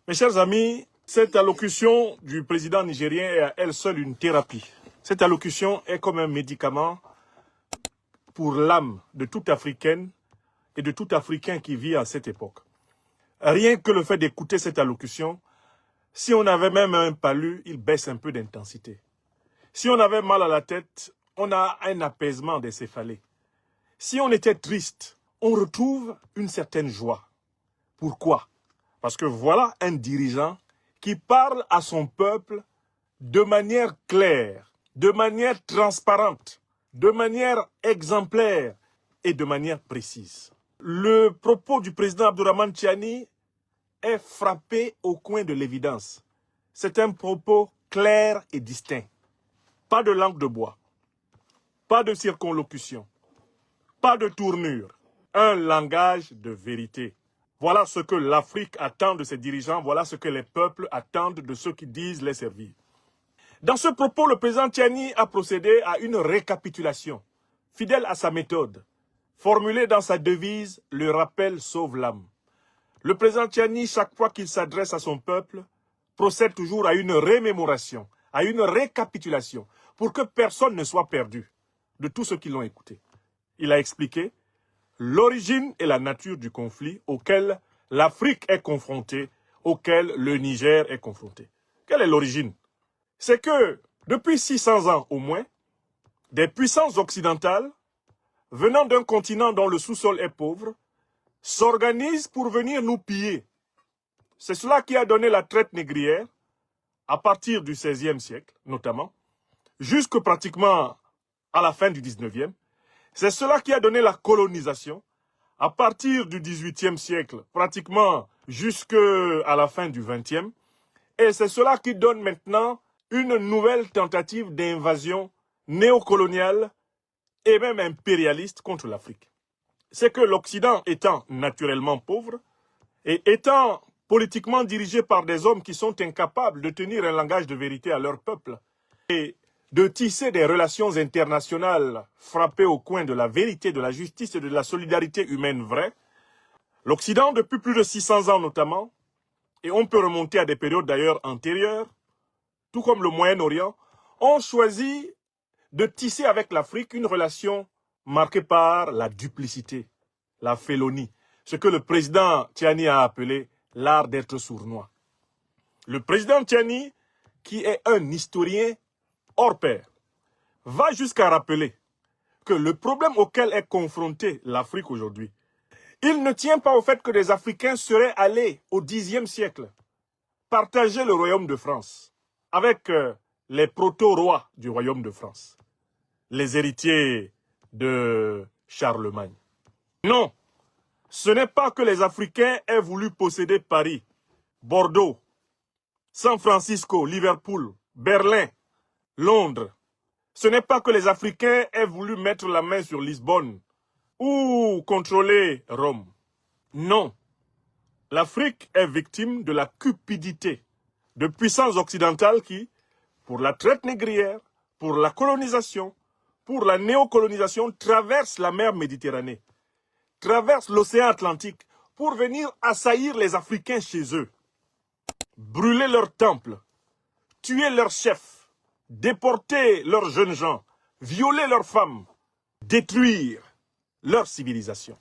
Mes chers amis, cette allocution du président nigérien est à elle seule une thérapie. Cette allocution est comme un médicament pour l'âme de toute Africaine et de tout Africain qui vit à cette époque. Rien que le fait d'écouter cette allocution, si on avait même un palu, il baisse un peu d'intensité. Si on avait mal à la tête, on a un apaisement des céphalées. Si on était triste, on retrouve une certaine joie. Pourquoi? Parce que voilà un dirigeant qui parle à son peuple de manière claire, de manière transparente, de manière exemplaire et de manière précise. Le propos du président Abdourahmane Tiani est frappé au coin de l'évidence. C'est un propos clair et distinct. Pas de langue de bois, pas de circonlocution, pas de tournure, un langage de vérité. Voilà ce que l'Afrique attend de ses dirigeants, voilà ce que les peuples attendent de ceux qui disent les servir. Dans ce propos, le président Tiani a procédé à une récapitulation, fidèle à sa méthode, formulée dans sa devise « Le rappel sauve l'âme ». Le président Tiani, chaque fois qu'il s'adresse à son peuple, procède toujours à une remémoration, à une récapitulation, pour que personne ne soit perdu de tous ceux qui l'ont écouté. Il a expliqué l'origine et la nature du conflit auquel l'Afrique est confrontée, auquel le Niger est confronté. Quelle est l'origine? C'est que, depuis 600 ans au moins, des puissances occidentales, venant d'un continent dont le sous-sol est pauvre, s'organisent pour venir nous piller. C'est cela qui a donné la traite négrière, à partir du XVIe siècle notamment, jusque pratiquement à la fin du XIXe. C'est cela qui a donné la colonisation, à partir du XVIIIe siècle, pratiquement jusqu'à la fin du XXe. Et c'est cela qui donne maintenant une nouvelle tentative d'invasion néocoloniale et même impérialiste contre l'Afrique. C'est que l'Occident étant naturellement pauvre et étant politiquement dirigé par des hommes qui sont incapables de tenir un langage de vérité à leur peuple et de tisser des relations internationales frappées au coin de la vérité, de la justice et de la solidarité humaine vraie, l'Occident, depuis plus de 600 ans notamment, et on peut remonter à des périodes d'ailleurs antérieures, tout comme le Moyen-Orient, ont choisi de tisser avec l'Afrique une relation marquée par la duplicité, la félonie, ce que le président Tiani a appelé l'art d'être sournois. Le président Tiani, qui est un historien hors pair, va jusqu'à rappeler que le problème auquel est confrontée l'Afrique aujourd'hui, il ne tient pas au fait que des Africains seraient allés au Xe siècle partager le royaume de France avec les proto-rois du royaume de France, les héritiers de Charlemagne. Non, ce n'est pas que les Africains aient voulu posséder Paris, Bordeaux, San Francisco, Liverpool, Berlin, Londres. Ce n'est pas que les Africains aient voulu mettre la main sur Lisbonne ou contrôler Rome. Non. L'Afrique est victime de la cupidité de puissances occidentales qui, pour la traite négrière, pour la colonisation, pour la néocolonisation, traversent la mer Méditerranée, traversent l'océan Atlantique pour venir assaillir les Africains chez eux, brûler leurs temples, tuer leurs chefs, déporter leurs jeunes gens, violer leurs femmes, détruire leur civilisation.